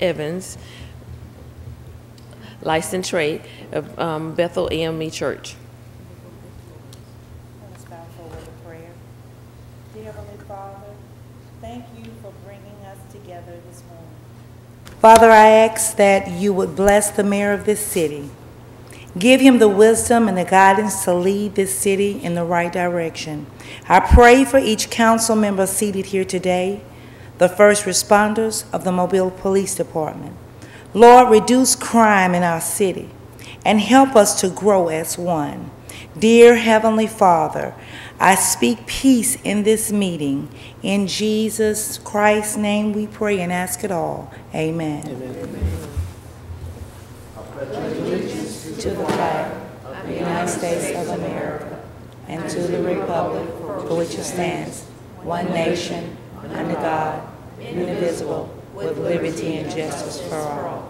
Evans, licensed trade of Bethel AME Church. Let's bow for a word of prayer. Dear Heavenly Father, thank you for bringing us together this morning. Father, I ask that you would bless the mayor of this city. Give him the wisdom and the guidance to lead this city in the right direction. I pray for each council member seated here today, the first responders of the Mobile Police Department. Lord, reduce crime in our city and help us to grow as one. Dear Heavenly Father, I speak peace in this meeting. In Jesus Christ's name we pray and ask it all. Amen. Amen. I pledge allegiance to the flag of the United States of America and to the republic for which it stands, one nation, under God, indivisible, with liberty and justice for all.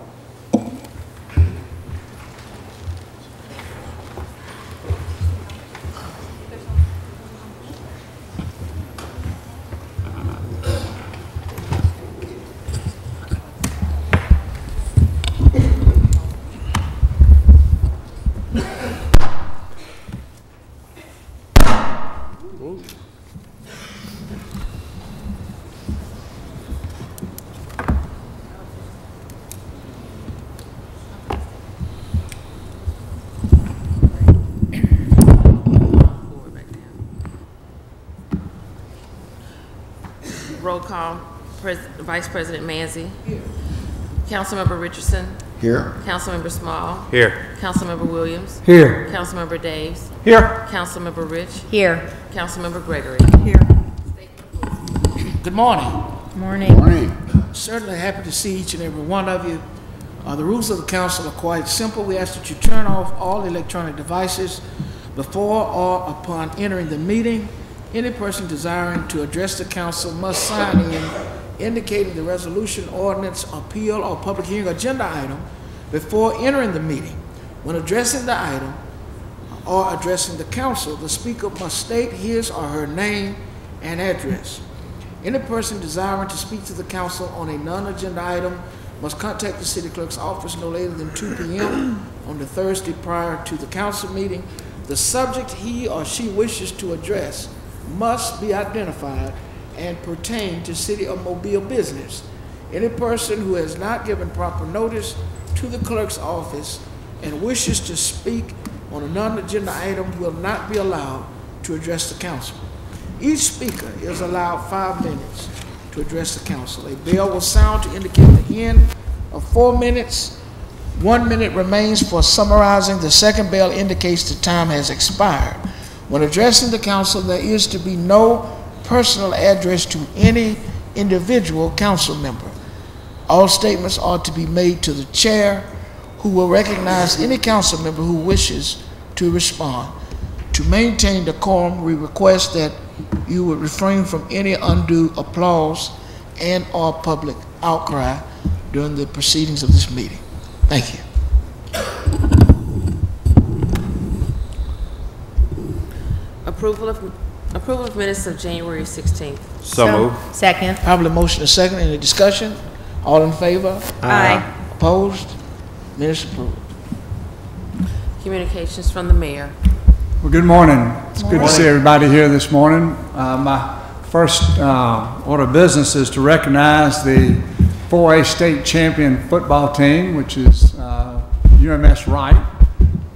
Roll call. Vice President Manzi. Here. Councilmember Richardson. Here. Councilmember Small. Here. Councilmember Williams. Here. Councilmember Daves. Here. Councilmember Rich. Here. Councilmember Gregory. Here. Good morning. Morning. Morning. Certainly happy to see each and every one of you. The rules of the council are quite simple. We ask that you turn off all electronic devices before or upon entering the meeting. Any person desiring to address the council must sign in indicating the resolution, ordinance, appeal, or public hearing agenda item before entering the meeting. When addressing the item or addressing the council, the speaker must state his or her name and address. Any person desiring to speak to the council on a non-agenda item must contact the city clerk's office no later than 2 p.m. on the Thursday prior to the council meeting. The subject he or she wishes to address must be identified and pertain to City of Mobile business. Any person who has not given proper notice to the clerk's office and wishes to speak on a non-agenda item will not be allowed to address the council. Each speaker is allowed 5 minutes to address the council. A bell will sound to indicate the end of 4 minutes. 1 minute remains for summarizing. The second bell indicates the time has expired. When addressing the council, there is to be no personal address to any individual council member. All statements are to be made to the chair, who will recognize any council member who wishes to respond. To maintain decorum, we request that you would refrain from any undue applause and or public outcry during the proceedings of this meeting. Thank you. Approval of minutes of January 16th. So moved. Second. Probably motion and second. Any discussion? All in favor? Aye. Opposed? Minutes approved. Communications from the mayor. Well, good morning. It's good to see everybody here this morning. My first order of business is to recognize the 4A state champion football team, which is UMS Wright,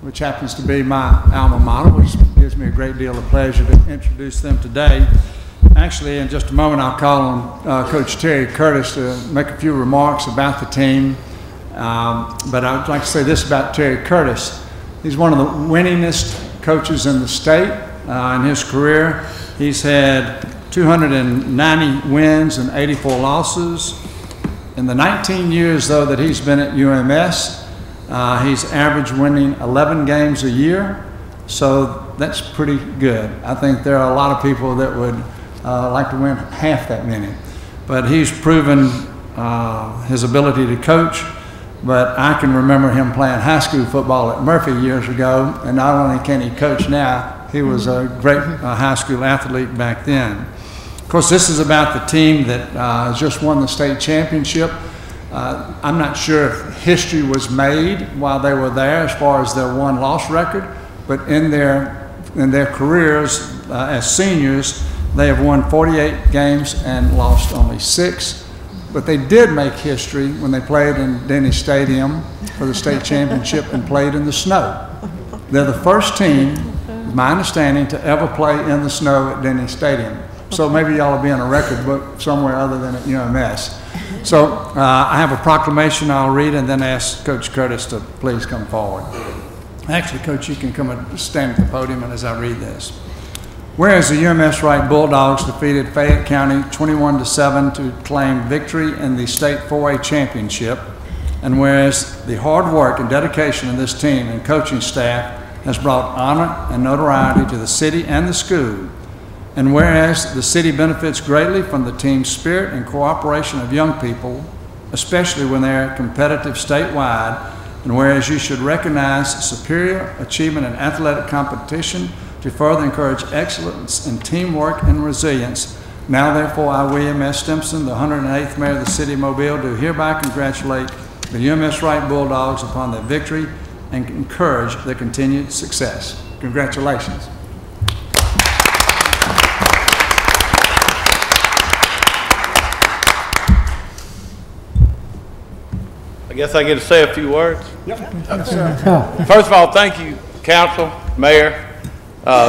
which happens to be my alma mater, which gives me a great deal of pleasure to introduce them today. Actually, in just a moment, I'll call on Coach Terry Curtis to make a few remarks about the team. But I'd like to say this about Terry Curtis. He's one of the winningest coaches in the state. In his career, he's had 290 wins and 84 losses. In the 19 years, though, that he's been at UMS, he's averaged winning 11 games a year, so that's pretty good. I think there are a lot of people that would like to win half that many. But he's proven his ability to coach, but I can remember him playing high school football at Murphy years ago, and not only can he coach now, he was a great high school athlete back then. Of course, this is about the team that has just won the state championship. I'm not sure if history was made while they were there as far as their won-loss record, but in their careers as seniors, they have won 48 games and lost only 6. But they did make history when they played in Denny Stadium for the state championship and played in the snow. They're the first team, my understanding, to ever play in the snow at Denny Stadium. So maybe y'all will be in a record book somewhere other than at UMS. So I have a proclamation I'll read and then ask Coach Curtis to please come forward. Actually, Coach, you can come and stand at the podium and as I read this. Whereas the UMS Wright Bulldogs defeated Fayette County 21-7 to claim victory in the state 4A championship, and whereas the hard work and dedication of this team and coaching staff has brought honor and notoriety to the city and the school, and whereas the city benefits greatly from the team's spirit and cooperation of young people, especially when they're competitive statewide, and whereas you should recognize superior achievement in athletic competition to further encourage excellence in teamwork and resilience. Now, therefore, I, William S. Stimson, the 108th Mayor of the City of Mobile, do hereby congratulate the UMS Wright Bulldogs upon their victory and encourage their continued success. Congratulations. I guess I get to say a few words. First of all, thank you, Council, Mayor.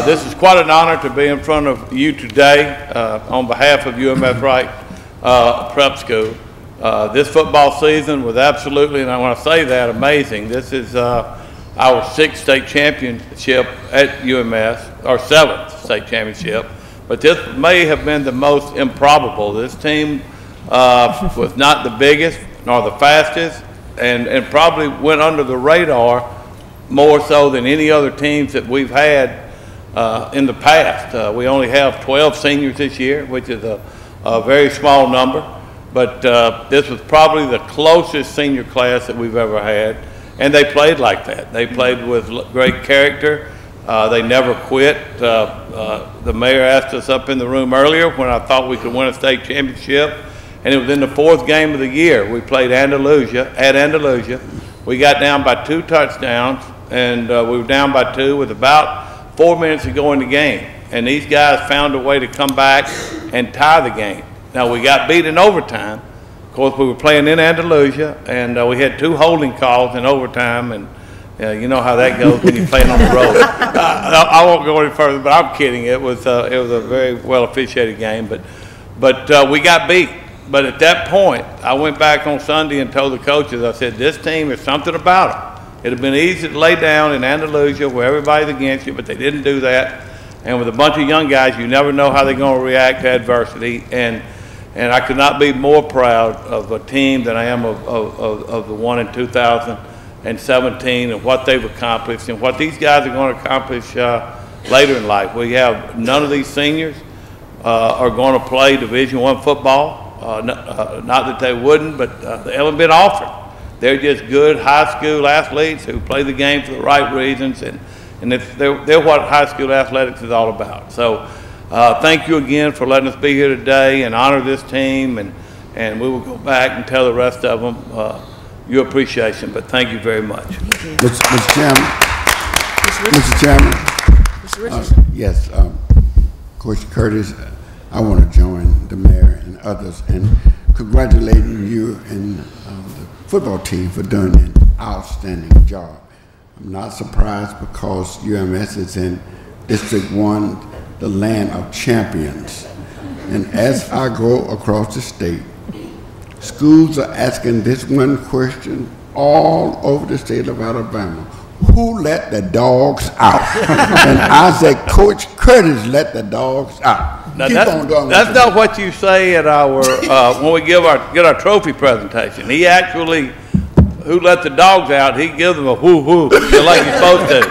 This is quite an honor to be in front of you today on behalf of UMS Wright Prep School. This football season was absolutely, and I want to say that, amazing. This is our 6th state championship at UMS, our 7th state championship, but this may have been the most improbable. This team was not the biggest nor the fastest, and probably went under the radar more so than any other teams that we've had in the past. We only have 12 seniors this year, which is a very small number, but this was probably the closest senior class that we've ever had, and they played like that. They played with great character. They never quit. The mayor asked us up in the room earlier when I thought we could win a state championship, and it was in the 4th game of the year. We played Andalusia, at Andalusia. We got down by 2 touchdowns, and we were down by 2 with about 4 minutes to go in the game. And these guys found a way to come back and tie the game. Now, we got beat in overtime. Of course, we were playing in Andalusia, and we had 2 holding calls in overtime, and you know how that goes when you're playing on the road. I won't go any further, but I'm kidding. It was a very well officiated game, but we got beat. But at that point, I went back on Sunday and told the coaches, I said, this team is something about them. It would have been easy to lay down in Andalusia where everybody's against you, but they didn't do that. And with a bunch of young guys, you never know how they're going to react to adversity. And I could not be more proud of a team than I am of the one in 2017 and what they've accomplished and what these guys are going to accomplish later in life. We have none of these seniors are going to play Division I football. Not that they wouldn't, but they haven't been offered. They're just good high school athletes who play the game for the right reasons, and they're what high school athletics is all about. So thank you again for letting us be here today and honor this team, and we will go back and tell the rest of them your appreciation, but thank you very much. Mr. Chairman. Mr. Chairman. Mr. Richardson. Yes, Coach Curtis, I want to join the mayor and others in congratulating you and the football team for doing an outstanding job. I'm not surprised because UMS is in District 1, the land of champions. And as I go across the state, schools are asking this one question all over the state of Alabama. Who let the dogs out? And I said, Coach Curtis let the dogs out. Now that's not what you say at our when we get our trophy presentation. He actually, who let the dogs out, he gives them a whoo-whoo, like you're supposed to.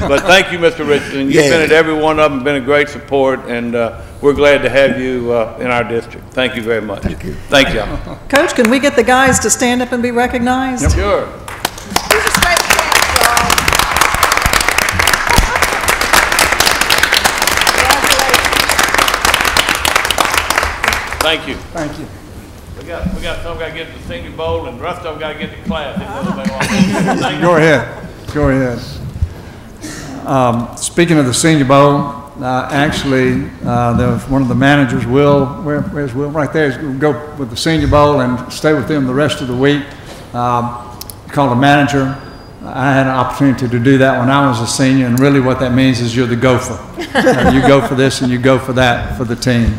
But thank you, Mr. Richardson. You've been at every one of them, been a great support, and we're glad to have you in our district. Thank you very much. Thank you. Thank y'all. Coach, can we get the guys to stand up and be recognized? Yep. Sure. Thank you. Thank you. We got some got to get to the Senior Bowl, and the rest of them got to get to class. Go ahead. Go ahead. Speaking of the Senior Bowl, actually, there was one of the managers, Will, where's Will? Right there. He's going to go with the Senior Bowl and stay with them the rest of the week. Called a manager. I had an opportunity to do that when I was a senior, and really what that means is you're the gopher. You go for this and you go for that for the team.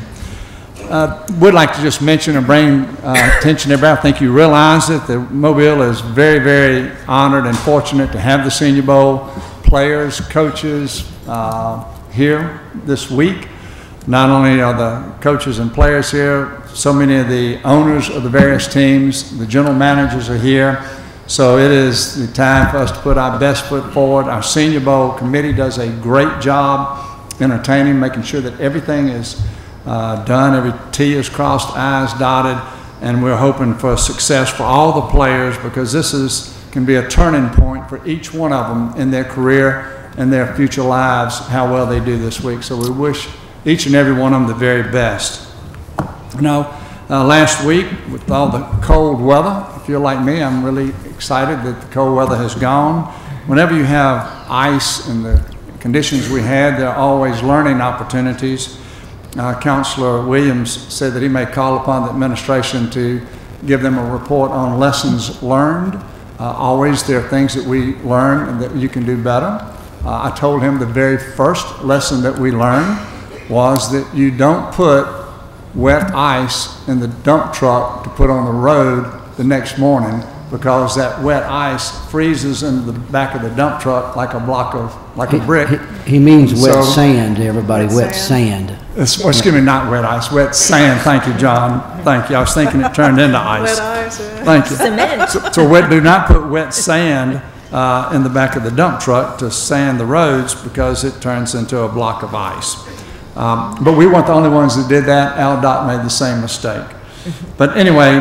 Would like to just mention and bring attention to everybody. I think you realize it, that Mobile is very, very honored and fortunate to have the Senior Bowl players, coaches here this week. Not only are the coaches and players here, so many of the owners of the various teams, the general managers are here. So it is the time for us to put our best foot forward. Our Senior Bowl committee does a great job entertaining, making sure that everything is done, every T is crossed, I's dotted, and we're hoping for success for all the players, because this can be a turning point for each one of them in their career and their future lives, how well they do this week. So we wish each and every one of them the very best. You know, last week with all the cold weather, if you're like me, I'm really excited that the cold weather has gone. Whenever you have ice and the conditions we had, there are always learning opportunities. Councilor Williams said that he may call upon the administration to give them a report on lessons learned. Always there are things that we learn and that you can do better. I told him the very first lesson that we learned was that you don't put wet ice in the dump truck to put on the road the next morning, because that wet ice freezes in the back of the dump truck like a brick. He means wet sand, everybody, wet sand. Excuse me, not wet ice, wet sand. Thank you, John. Thank you. I was thinking it turned into ice. Wet ice, yeah. Thank you. Do not put wet sand in the back of the dump truck to sand the roads, because it turns into a block of ice. But we weren't the only ones that did that. AlDOT made the same mistake. But anyway,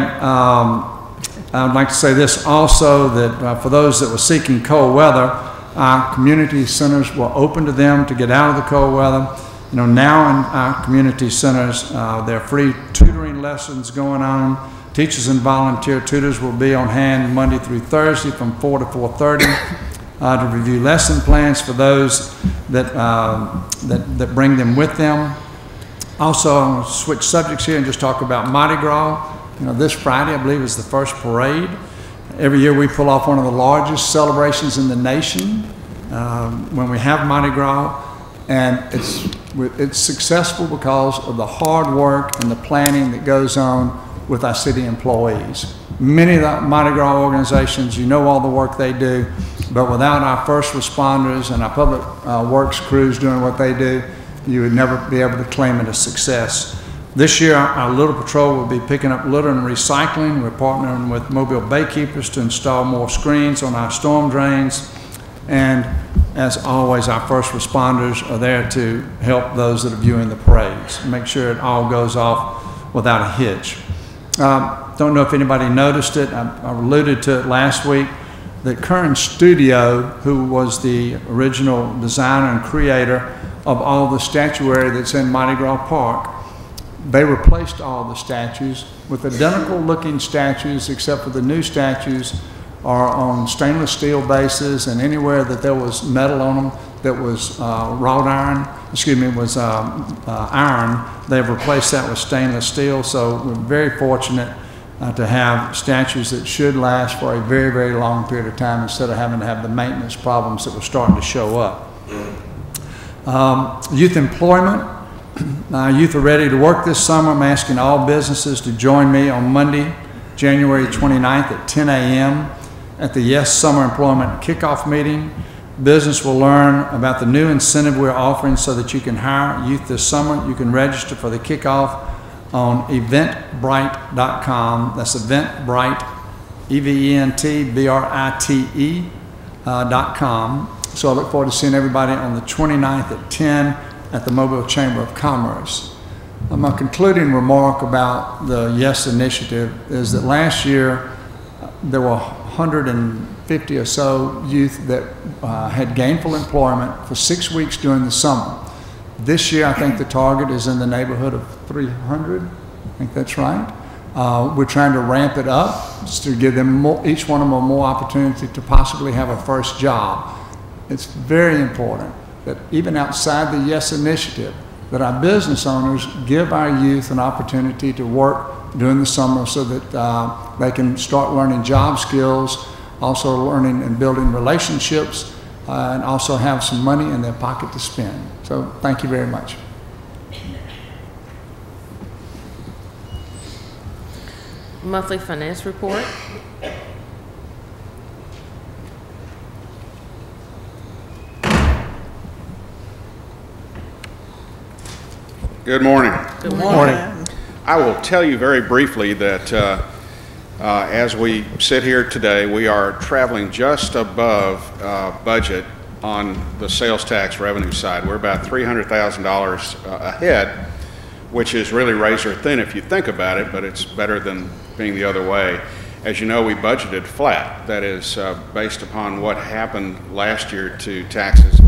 I'd like to say this also, that for those that were seeking cold weather, our community centers were open to them to get out of the cold weather. You know, now in our community centers, there are free tutoring lessons going on. Teachers and volunteer tutors will be on hand Monday through Thursday from 4 to 4:30 to review lesson plans for those that bring them with them. Also, I'm going to switch subjects here and just talk about Mardi Gras. You know, this Friday, I believe, is the first parade. Every year we pull off one of the largest celebrations in the nation when we have Mardi Gras, and it's successful because of the hard work and the planning that goes on with our city employees. Many of the Mardi Gras organizations, you know all the work they do, but without our first responders and our public works crews doing what they do, you would never be able to claim it a success. This year, our Litter Patrol will be picking up litter and recycling. We're partnering with Mobile Baykeepers to install more screens on our storm drains. And as always, our first responders are there to help those that are viewing the parades, make sure it all goes off without a hitch. Don't know if anybody noticed it. I alluded to it last week, that Kern Studio, who was the original designer and creator of all the statuary that's in Mardi Gras Park, they replaced all the statues with identical looking statues, except for the new statues are on stainless steel bases, and anywhere that there was metal on them that was iron, they've replaced that with stainless steel. So we're very fortunate to have statues that should last for a very, very long period of time, instead of having to have the maintenance problems that were starting to show up. Youth employment. Youth are ready to work this summer. I'm asking all businesses to join me on Monday, January 29th at 10 a.m. at the Yes Summer Employment Kickoff Meeting. Business will learn about the new incentive we're offering so that you can hire youth this summer. You can register for the kickoff on eventbrite.com. That's Eventbrite, EVENTBRITE.com. So I look forward to seeing everybody on the 29th at 10 at the Mobile Chamber of Commerce. My concluding remark about the YES initiative is that last year there were 150 or so youth that had gainful employment for 6 weeks during the summer. This year I think the target is in the neighborhood of 300. I think that's right. We're trying to ramp it up just to give them more, each one of them more opportunity to possibly have a first job. It's very important that even outside the YES initiative, that our business owners give our youth an opportunity to work during the summer so that they can start learning job skills, also learning and building relationships, and also have some money in their pocket to spend. So thank you very much. Monthly finance report. Good morning. Good morning. I will tell you very briefly that as we sit here today, we are traveling just above budget on the sales tax revenue side. We're about $300,000 ahead, which is really razor thin if you think about it, but it's better than being the other way. As you know, we budgeted flat. That is based upon what happened last year to taxes.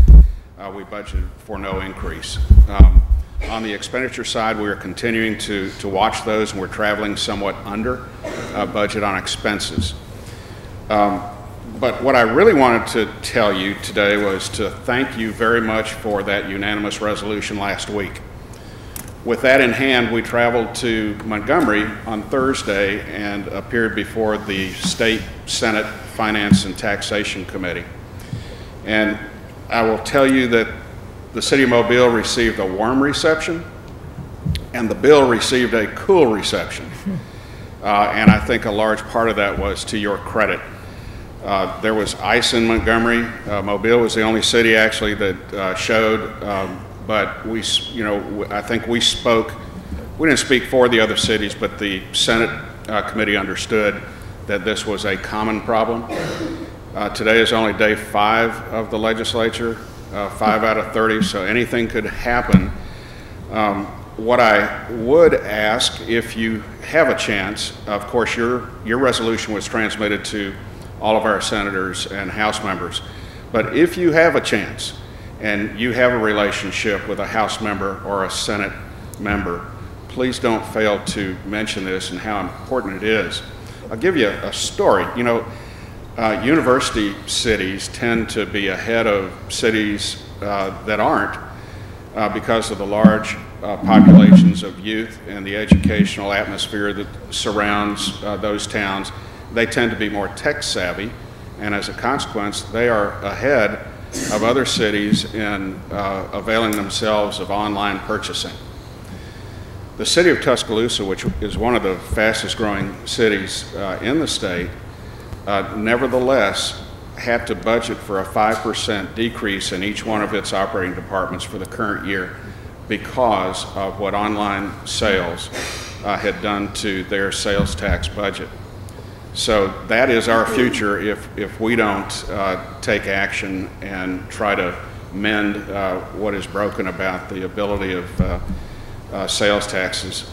We budgeted for no increase. On the expenditure side, we are continuing to watch those, and we're traveling somewhat under budget on expenses. But what I really wanted to tell you today was to thank you very much for that unanimous resolution last week. With that in hand, we traveled to Montgomery on Thursday and appeared before the State Senate Finance and Taxation Committee. And I will tell you that the City of Mobile received a warm reception, and the bill received a cool reception. And I think a large part of that was to your credit. There was ice in Montgomery. Mobile was the only city actually that showed, but we, I think we didn't speak for the other cities, but the Senate committee understood that this was a common problem. Today is only day 5 of the legislature. 5 out of 30, so anything could happen. What I would ask, if you have a chance, of course your resolution was transmitted to all of our senators and House members, but if you have a chance and you have a relationship with a House member or a Senate member, please don't fail to mention this and how important it is. I'll give you a story. University cities tend to be ahead of cities that aren't because of the large populations of youth and the educational atmosphere that surrounds those towns. They tend to be more tech savvy, and as a consequence, they are ahead of other cities in availing themselves of online purchasing. The city of Tuscaloosa, which is one of the fastest growing cities in the state, nevertheless had to budget for a 5% decrease in each one of its operating departments for the current year because of what online sales had done to their sales tax budget. So that is our future if we don't take action and try to mend what is broken about the ability of sales taxes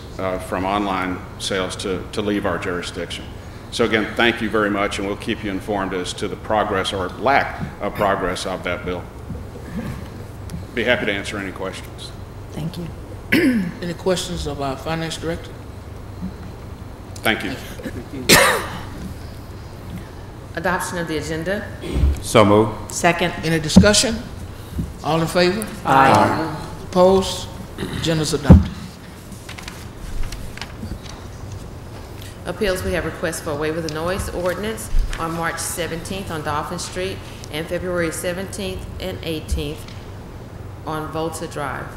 from online sales to leave our jurisdiction. So again, thank you very much, and we'll keep you informed as to the progress or lack of progress of that bill. Be happy to answer any questions. Thank you. Any questions of our finance director? Thank you. Adoption of the agenda. So moved. Second. Any discussion? All in favor? Aye. Opposed? Agenda's adopted. Appeals, we have requests for a waiver of the noise ordinance on March 17th on Dolphin Street and February 17th and 18th on Volta Drive.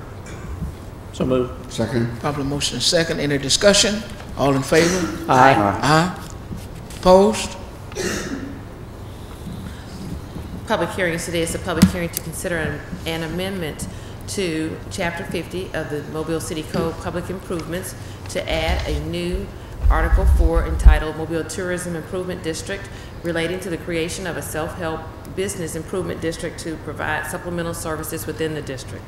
So moved. Second. Proper motion and second. Any discussion? All in favor? Aye. Aye. Opposed? Public hearings today is a public hearing to consider an amendment to Chapter 50 of the Mobile City Code Public Improvements to add a new Article 4 entitled Mobile Tourism Improvement District relating to the creation of a self-help business improvement district to provide supplemental services within the district.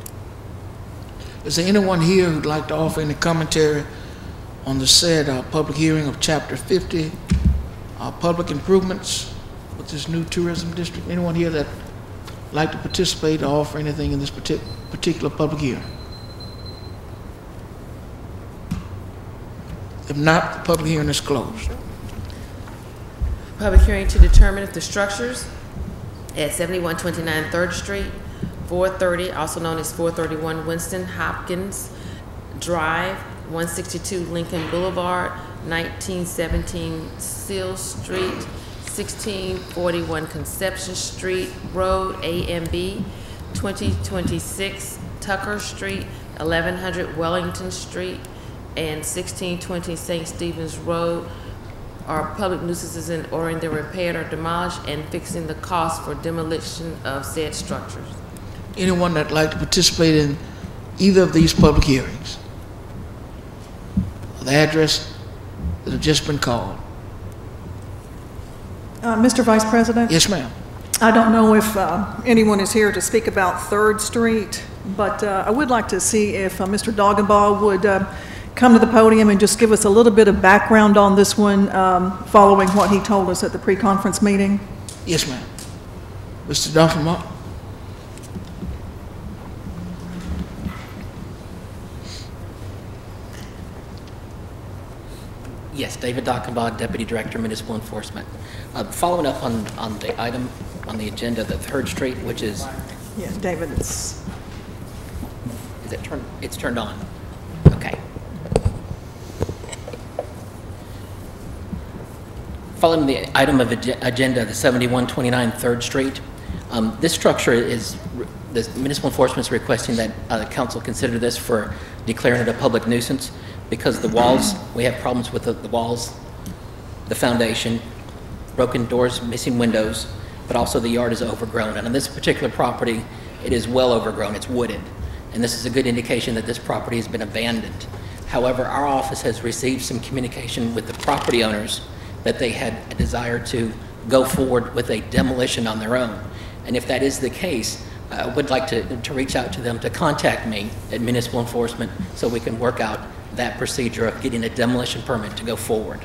Is there anyone here who'd like to offer any commentary on the said public hearing of Chapter 50, public improvements with this new tourism district? Anyone here that like to participate or offer anything in this particular public hearing? If not, the public hearing is closed. Public hearing to determine if the structures at 7129 3rd Street, 430, also known as 431 Winston Hopkins Drive, 162 Lincoln Boulevard, 1917 Seal Street, 1641 Conception Street Road, A and B, 2026 Tucker Street, 1100 Wellington Street, and 1620 St. Stephen's Road are public nuisances in ordering them repaired or demolished and fixing the cost for demolition of said structures. Anyone that'd like to participate in either of these public hearings? The address that have just been called. Mr. Vice President? Yes, ma'am. I don't know if anyone is here to speak about 3rd Street, but I would like to see if Mr. Doggenbaugh would come to the podium and just give us a little bit of background on this one following what he told us at the pre-conference meeting. Yes, ma'am. Mr. Doggenbaugh. Yes, David Dockenbaugh, Deputy Director, Municipal Enforcement. Following up on the item on the agenda, the 3rd Street, which is... Yeah, David, it's... Is it turned? It's turned on. Okay. Following the item of agenda, the 7129 3rd Street, this structure is... The Municipal Enforcement is requesting that the council consider this for declaring it a public nuisance because the walls, we have problems with the walls, the foundation, broken doors, missing windows, but also the yard is overgrown. And on this particular property, it is well overgrown. It's wooded. And this is a good indication that this property has been abandoned. However, our office has received some communication with the property owners that they had a desire to go forward with a demolition on their own. And if that is the case, I would like to reach out to them to contact me at Municipal Enforcement so we can work out that procedure of getting a demolition permit to go forward.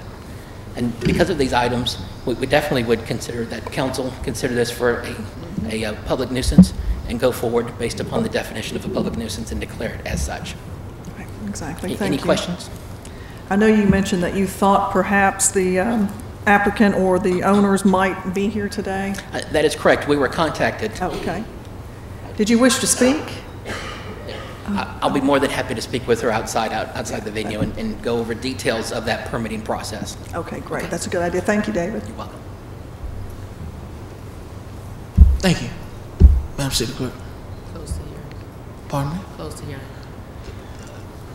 And because of these items, we definitely would consider that council consider this for a public nuisance and go forward based upon the definition of a public nuisance and declare it as such. Exactly. Thank you. Any questions? I know you mentioned that you thought perhaps the applicant or the owners might be here today. That is correct. We were contacted. Oh, okay. Did you wish to speak? I'll be more than happy to speak with her outside the venue and go over details of that permitting process. Okay, great. Okay. That's a good idea. Thank you, David. You're welcome. Thank you. Madam City Clerk. Close the hearing. Pardon me? Close the hearing.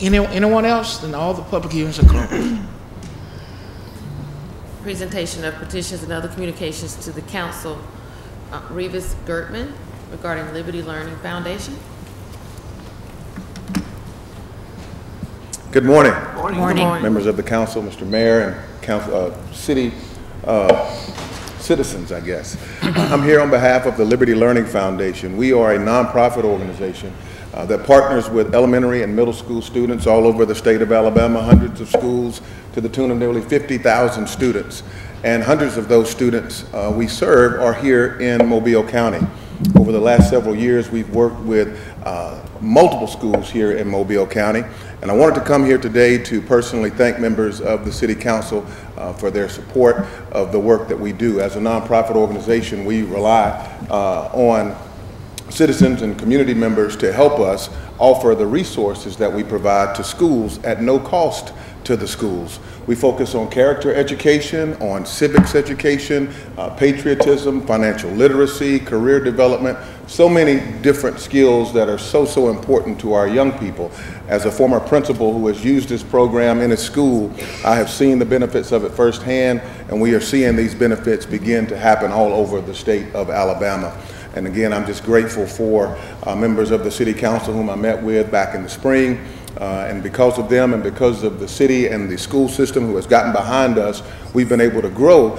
Anyone else? Then all the public hearings are closed. Presentation of petitions and other communications to the council. Revis Gertman regarding Liberty Learning Foundation. Good morning. Good morning. Members of the council, Mr. Mayor, and council, city citizens, I guess. I'm here on behalf of the Liberty Learning Foundation. We are a nonprofit organization that partners with elementary and middle school students all over the state of Alabama, hundreds of schools to the tune of nearly 50,000 students. And hundreds of those students we serve are here in Mobile County. Over the last several years, we've worked with multiple schools here in Mobile County. And I wanted to come here today to personally thank members of the City Council for their support of the work that we do. As a nonprofit organization, we rely on citizens and community members to help us offer the resources that we provide to schools at no cost to the schools. We focus on character education, on civics education, patriotism, financial literacy, career development, so many different skills that are so important to our young people. As a former principal who has used this program in his school, I have seen the benefits of it firsthand, and we are seeing these benefits begin to happen all over the state of Alabama. And again, I'm just grateful for members of the City Council whom I met with back in the spring. And because of them and because of the city and the school system who has gotten behind us, we've been able to grow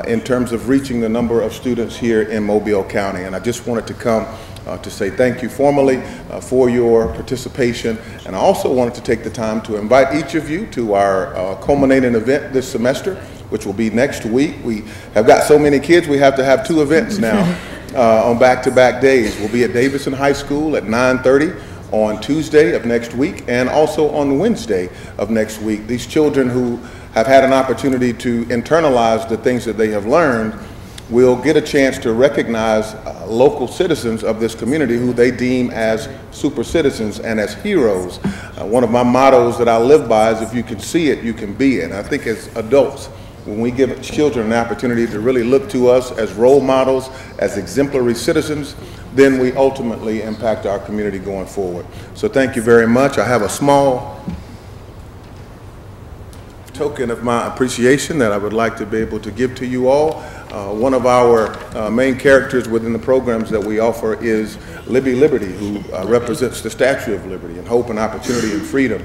in terms of reaching the number of students here in Mobile County. And I just wanted to come to say thank you formally for your participation. And I also wanted to take the time to invite each of you to our culminating event this semester, which will be next week. We have got so many kids, we have to have 2 events now on back-to-back days. We'll be at Davidson High School at 9:30 on Tuesday of next week and also on Wednesday of next week. These children who have had an opportunity to internalize the things that they have learned will get a chance to recognize local citizens of this community who they deem as super citizens and as heroes. One of my mottos that I live by is, if you can see it, you can be it. And I think as adults, when we give children an opportunity to really look to us as role models, as exemplary citizens, then we ultimately impact our community going forward. So thank you very much. I have a small token of my appreciation that I would like to be able to give to you all. One of our main characters within the programs that we offer is Libby Liberty, who represents the Statue of Liberty and hope and opportunity and freedom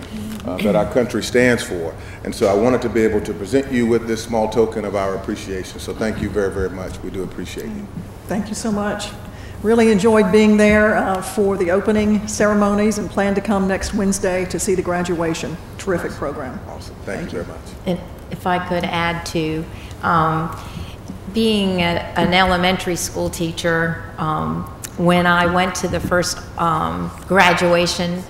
that our country stands for. And so I wanted to be able to present you with this small token of our appreciation. So thank you very, very much. We do appreciate you. Thank you so much. Really enjoyed being there for the opening ceremonies and plan to come next Wednesday to see the graduation. Terrific program. Awesome. Thank you very much. And if I could add to, being an elementary school teacher, when I went to the first graduation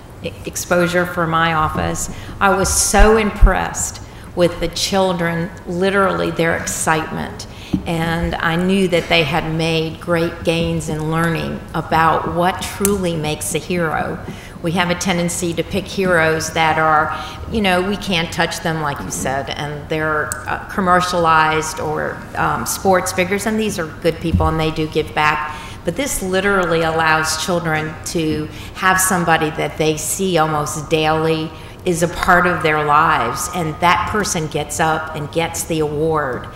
exposure for my office, I was so impressed with the children, literally their excitement. And I knew that they had made great gains in learning about what truly makes a hero. We have a tendency to pick heroes that are, you know, we can't touch them, like you said, and they're commercialized or sports figures, and these are good people and they do give back. But this literally allows children to have somebody that they see almost daily, is a part of their lives, and that person gets up and gets the award.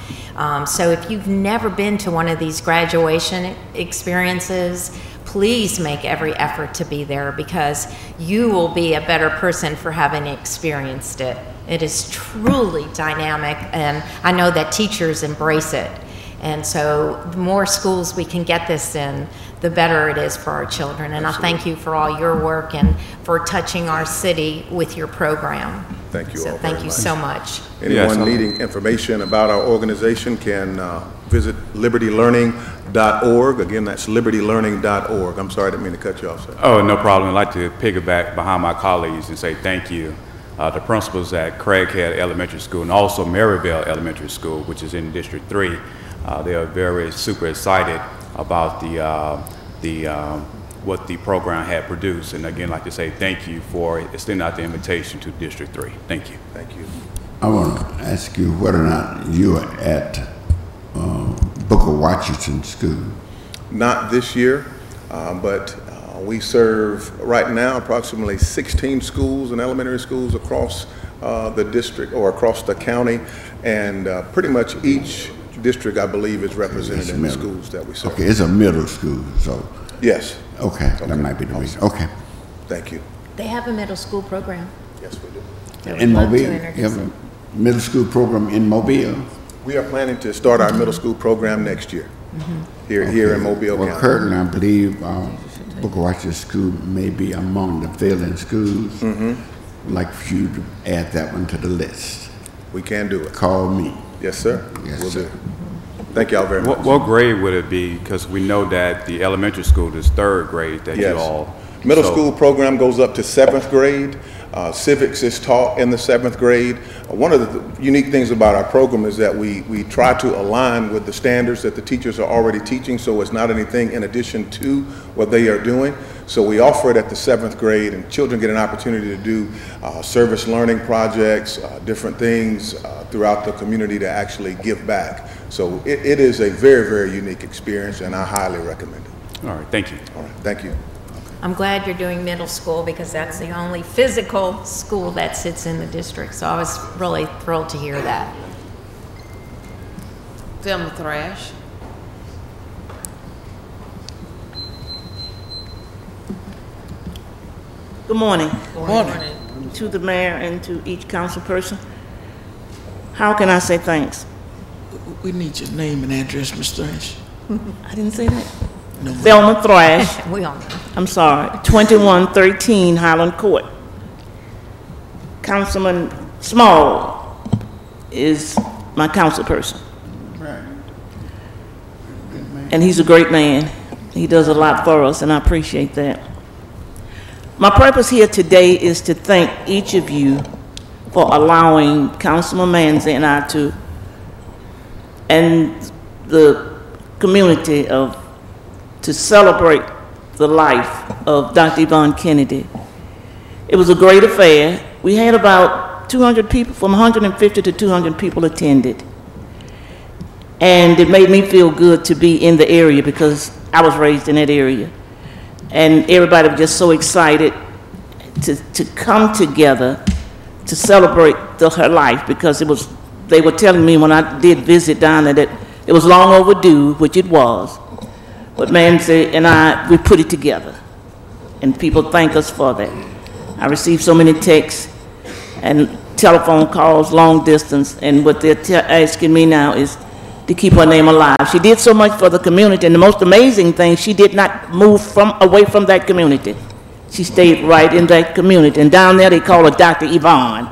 So if you've never been to one of these graduation experiences, please make every effort to be there, because you will be a better person for having experienced it. It is truly dynamic, and I know that teachers embrace it. And so the more schools we can get this in, the better it is for our children. And Absolutely. I thank you for all your work and for touching our city with your program. Thank you So all thank very you much. so much. Anyone needing information about our organization can visit libertylearning.org. Again, that's libertylearning.org. I'm sorry, I didn't mean to cut you off, sir. Oh, no problem. I'd like to piggyback behind my colleagues and say thank you. The principals at Craighead Elementary School and also Maryville Elementary School, which is in District 3, they are very super excited about what the program had produced. And again, I'd like to say thank you for extending out the invitation to District 3. Thank you. Thank you. I want to ask you whether or not you are at Booker Washington School. Not this year, but we serve right now approximately 16 schools and elementary schools across the district or across the county, and pretty much each district, I believe, is represented in the schools that we serve. Okay, it's a middle school, so. Yes. Okay, that might be the reason. Okay. Thank you. They have a middle school program. Yes, we do. I would In love to Mobile, introduce you have them. a middle school program in Mobile? We are planning to start our middle school program next year here in Mobile Well, County. currently, I believe Booker Washington School may be among the failing schools. I'd like for you to add that one to the list. We can do it. Call me. Yes, sir. Yes, We'll sir. do. Thank y'all very much. What grade would it be? Because we know that the elementary school is 3rd grade that Yes. you all. Middle so- school program goes up to 7th grade. Civics is taught in the 7th grade. One of the unique things about our program is that we try to align with the standards that the teachers are already teaching, so it's not anything in addition to what they are doing. So we offer it at the 7th grade, and children get an opportunity to do service learning projects, different things throughout the community to actually give back. So it is a very, very unique experience, and I highly recommend it. All right, thank you. All right, thank you. I'm glad you're doing middle school, because that's the only physical school that sits in the district. So I was really thrilled to hear that. Thelma Thrash. Good morning. Good morning. To the mayor and to each council person. How can I say thanks? We need your name and address, Ms. Thrash. I didn't say that. No. Thelma Thrash. We all know. I'm sorry. 2113 Highland Court. Councilman Small is my council person. And he's a great man. He does a lot for us, and I appreciate that. My purpose here today is to thank each of you for allowing Councilman Manzi and I and the community to celebrate the life of Dr. Yvonne Kennedy. It was a great affair. We had about 200 people, from 150 to 200 people attended. And it made me feel good to be in the area because I was raised in that area. And everybody was just so excited to come together to celebrate her life, because they were telling me when I did visit down there that it was long overdue, which it was. But Manzi and we put it together. And people thank us for that. I received so many texts and telephone calls, long distance, and what they're asking me now is to keep her name alive. She did so much for the community, and the most amazing thing, she did not move away from that community. She stayed right in that community, and down there they call her Dr. Yvonne.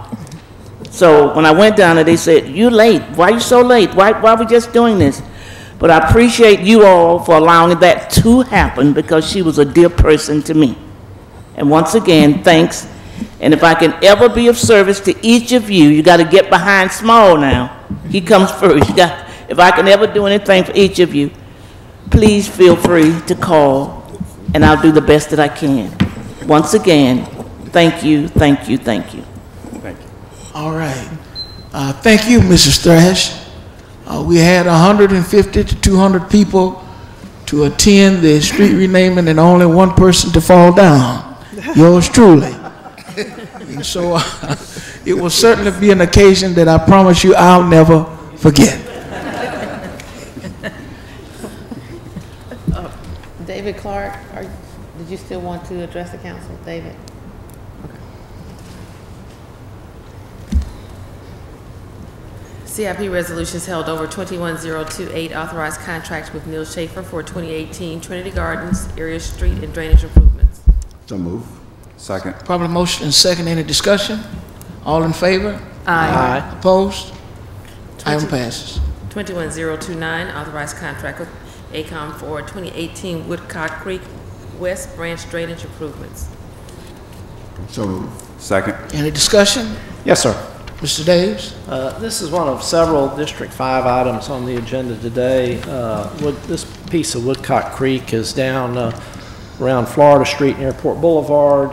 So when I went down there, they said, "You late, why are you so late? Why are we just doing this?" But I appreciate you all for allowing that to happen, because she was a dear person to me. And once again, thanks. And if I can ever be of service to each of you, you got to get behind Small now. He comes first. If I can ever do anything for each of you, please feel free to call, and I'll do the best that I can. Once again, thank you, thank you, thank you. Thank you. All right. Thank you, Mrs. Thrash. We had 150 to 200 people to attend the street renaming and only one person to fall down. Yours truly. And so it will certainly be an occasion that I promise you I'll never forget. David Clark, did you still want to address the council, David? CIP resolutions held over. 21028, authorized contract with Neil Schaefer for 2018 Trinity Gardens area street and drainage improvements. So move. Second. Probably motion and second. Any discussion? All in favor? Aye. Opposed? Item passes. 21029, authorized contract with ACOM for 2018 Woodcock Creek West Branch drainage improvements. So move. Second. Any discussion? Yes, sir. Mr. Davis? This is one of several District 5 items on the agenda today. This piece of Woodcock Creek is down around Florida Street and Airport Boulevard.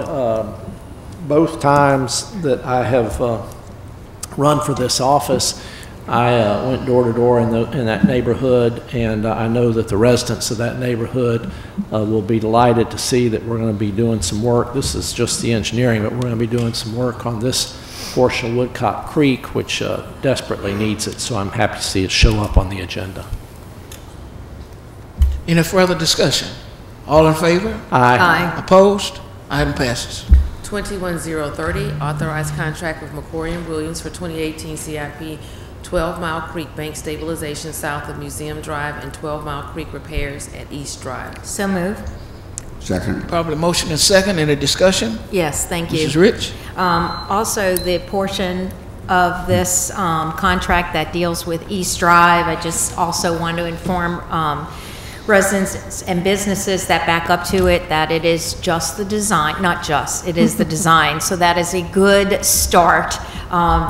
Both times that I have run for this office, I went door to door in that neighborhood, and I know that the residents of that neighborhood will be delighted to see that we're going to be doing some work. This is just the engineering, but we're going to be doing some work on this portion of Woodcock Creek, which desperately needs it, so I'm happy to see it show up on the agenda. Any further discussion? All in favor? Aye. Aye. Opposed? Item passes. 21030, authorized contract with McCory and Williams for 2018 CIP 12 Mile Creek bank stabilization south of Museum Drive and 12 Mile Creek repairs at East Drive. So move. Second. Probably motion and second. Any discussion? Yes, thank you. Mrs. Rich? Also, the portion of this contract that deals with East Drive, I just also want to inform residents and businesses that back up to it that it is just the design, not just, it is the design. So that is a good start.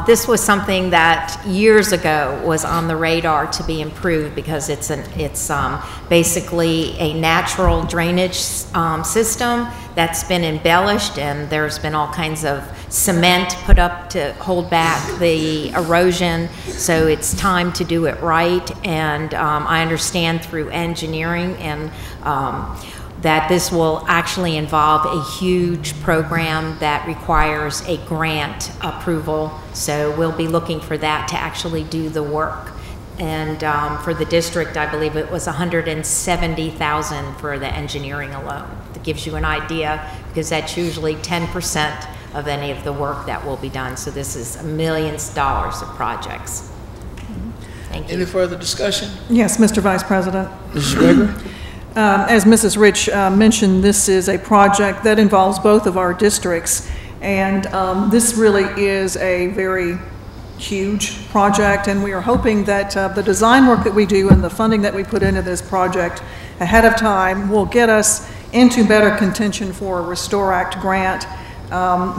This was something that years ago was on the radar to be improved because it's basically a natural drainage system that's been embellished, and there's been all kinds of cement put up to hold back the erosion. So it's time to do it right, and I understand through engineering and that this will actually involve a huge program that requires a grant approval. So we'll be looking for that to actually do the work. And for the district, I believe it was $170,000 for the engineering alone. That gives you an idea, because that's usually 10% of any of the work that will be done. So this is millions of dollars of projects. Thank you. Any further discussion? Yes, Mr. Vice President. Mrs. Gregory? As Mrs. Rich mentioned, this is a project that involves both of our districts, and this really is a very huge project, and we are hoping that the design work that we do and the funding that we put into this project ahead of time will get us into better contention for a Restore Act grant,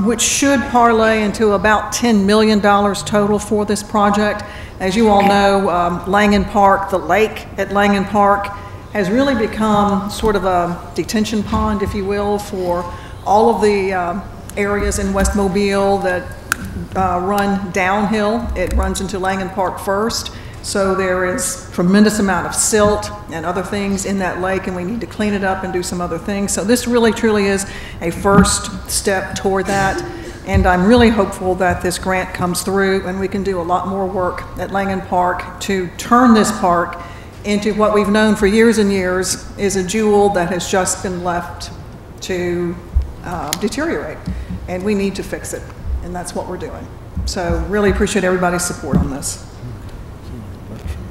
which should parlay into about $10 million total for this project. As you all know, Langen Park, the lake at Langen Park, has really become sort of a detention pond, if you will, for all of the areas in West Mobile that run downhill. It runs into Langen Park first. So there is tremendous amount of silt and other things in that lake, and we need to clean it up and do some other things. So this really truly is a first step toward that. And I'm really hopeful that this grant comes through and we can do a lot more work at Langen Park to turn this park into what we've known for years and years is a jewel that has just been left to deteriorate. And we need to fix it, and that's what we're doing. So really appreciate everybody's support on this.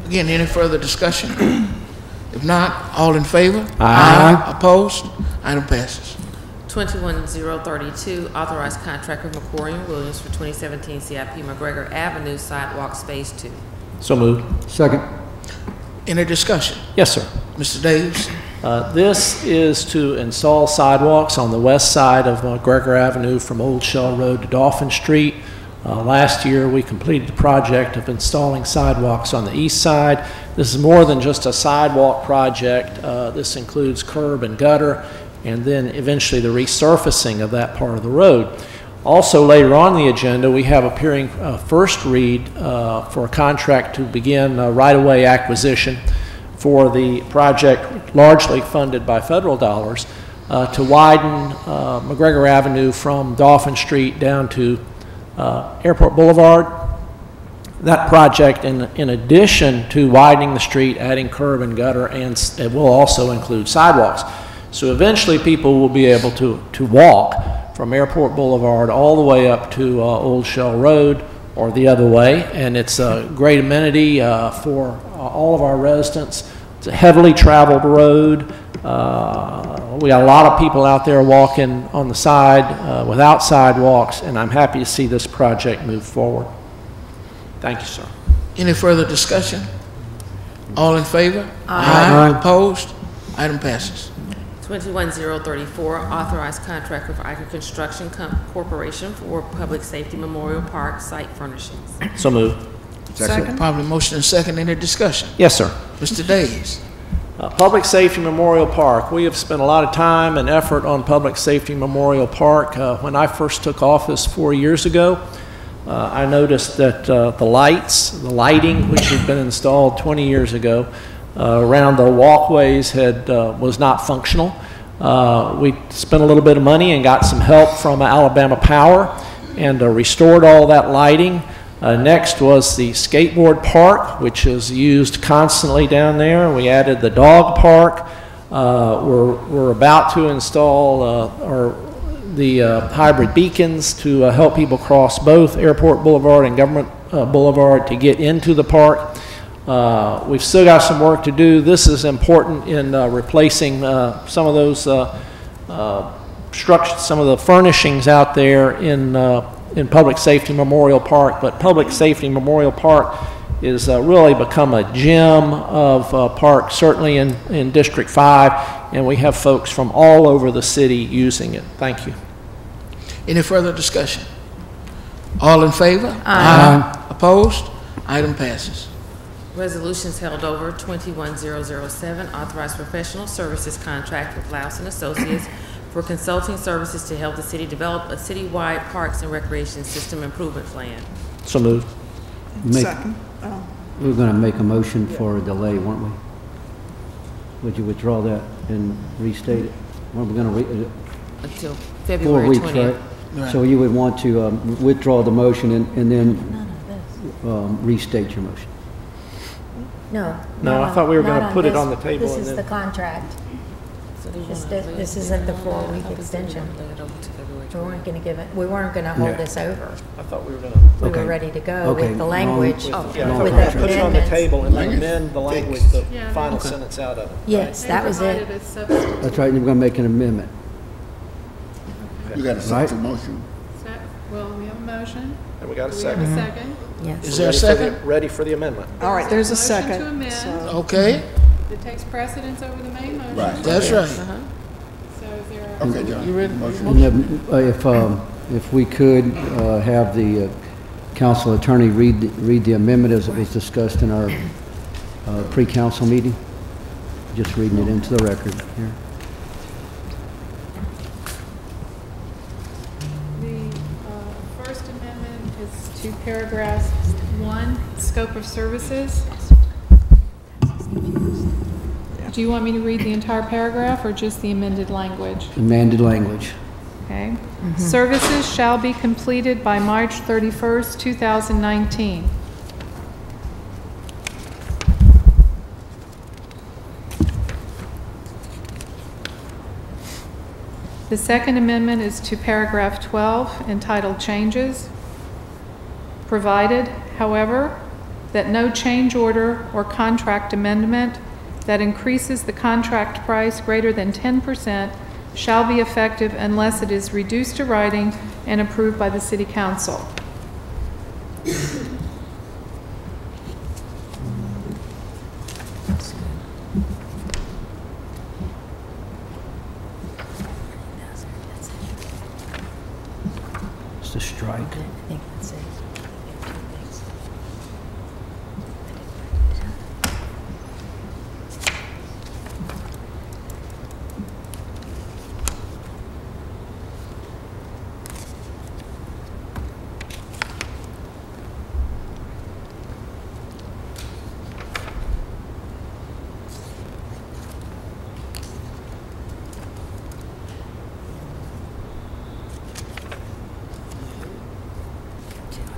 Again, any further discussion? If not, all in favor? Aye. Opposed? Item passes. 21032, authorized contract with McQuarrie & Williams for 2017 CIP McGregor Avenue Sidewalk Phase 2. So moved. Second. Any discussion? Yes, sir. Mr. Davis? This is to install sidewalks on the west side of McGregor Avenue from Old Shell Road to Dauphin Street. Last year, we completed the project of installing sidewalks on the east side. This is more than just a sidewalk project. This includes curb and gutter, and then eventually the resurfacing of that part of the road. Also, later on the agenda, we have appearing first read for a contract to begin right-of-way acquisition for the project largely funded by federal dollars to widen McGregor Avenue from Dauphin Street down to Airport Boulevard. That project, in addition to widening the street, adding curb and gutter, and it will also include sidewalks. So eventually people will be able to walk from Airport Boulevard all the way up to Old Shell Road or the other way, and it's a great amenity for all of our residents. It's a heavily traveled road. We got a lot of people out there walking on the side without sidewalks, and I'm happy to see this project move forward. Thank you, sir. Any further discussion? All in favor? Aye. Opposed? Item passes. 21034, authorized contract with Iker Construction Corporation for Public Safety Memorial Park site furnishings. So moved. Second. Probably motion and second. Any discussion? Yes, sir. Mr. Davis? Public Safety Memorial Park. We have spent a lot of time and effort on Public Safety Memorial Park. When I first took office 4 years ago, I noticed that the lighting, which had been installed 20 years ago, around the walkways was not functional. We spent a little bit of money and got some help from Alabama Power and restored all that lighting. Next was the skateboard park, which is used constantly down there. We added the dog park. We're about to install the hybrid beacons to help people cross both Airport Boulevard and Government Boulevard to get into the park. We've still got some work to do. This is important in replacing some of those structures, some of the furnishings out there in Public Safety Memorial Park. But Public Safety Memorial Park is really become a gem of park, certainly in District 5, and we have folks from all over the city using it. Thank you. Any further discussion? All in favor? Aye. Opposed? Item passes. Resolutions held over. 21007, authorized professional services contract with Lawson Associates for consulting services to help the city develop a citywide parks and recreation system improvement plan. So moved. Second. We were going to make a motion for a delay, weren't we? Would you withdraw that and restate it? Weren't we going to Until 4 February weeks, 20th. right? So you would want to withdraw the motion and then restate your motion. No. No, I thought we were going to put it on the table. This and is then the contract. So they This- wanna lay this it- isn't the I 4-week thought they said they extension. wanted to lay it over to February We 20th. weren't going to give it, we weren't going to hold Yeah. this over. I thought we were going to. We Okay. were ready to go Okay. with the language, Yeah, I with thought we the were going to put it on the amendments. table and then amend the language, the final sentence out of it. Yes, that was it. That's right, and we're going to make an amendment. You got a Right. second motion? Well, we have a motion. And we got a Do we have a second. second? Yes. Is there a Ready for the- second? Ready for the amendment. All right, there's a Motion second. to amend. so- Okay, It takes precedence over the main motion. Right. that's right. So is there a? Okay, John. You ready? Motion. And if we could have the council attorney read the amendment as it was discussed in our pre-council meeting, just reading it into the record here. The first amendment is to paragraph 1, scope of services. Do you want me to read the entire paragraph or just the amended language? Amended language. Okay. Services shall be completed by March 31st, 2019. The second amendment is to paragraph 12, entitled Changes. Provided, however, that no change order or contract amendment that increases the contract price greater than 10% shall be effective unless it is reduced to writing and approved by the City Council. It's a strike. I think that's it.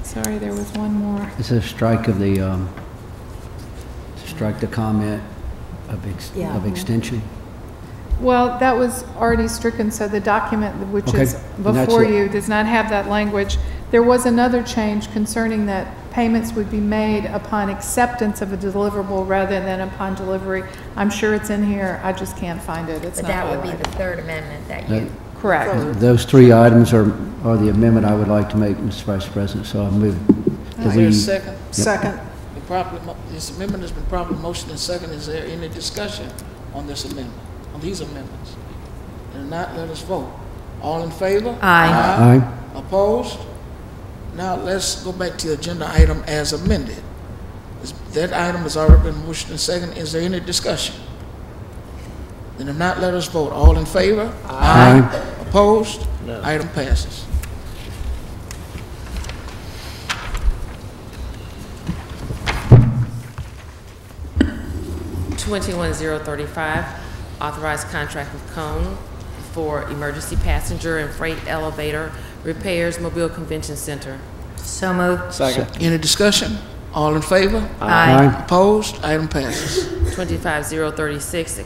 Sorry, there was one more. It's a strike of the, strike the comment of extension. Well, that was already stricken, so the document which Okay, is and that's before it. you does not have that language. There was another change concerning that payments would be made upon acceptance of a deliverable rather than upon delivery. I'm sure it's in here, I just can't find it. It's But not that would be highlighted. the third amendment that you. Correct. Those three items are the amendment I would like to make, Mr. Vice President, so I move. Is there a second? Yep. Second. This amendment has been properly motioned and second. Is there any discussion on this amendment, on these amendments? If not, let us vote. All in favor? Aye. Aye. Opposed? Now, let's go back to the agenda item as amended. That item has already been motioned and second. Is there any discussion? Then if not, let us vote. All in favor? Aye. Opposed? No. Item passes. Authorized contract with Cone for emergency passenger and freight elevator repairs, Mobile Convention Center. So moved. Second. Any discussion? All in favor? Aye. Opposed? Item passes. 25036,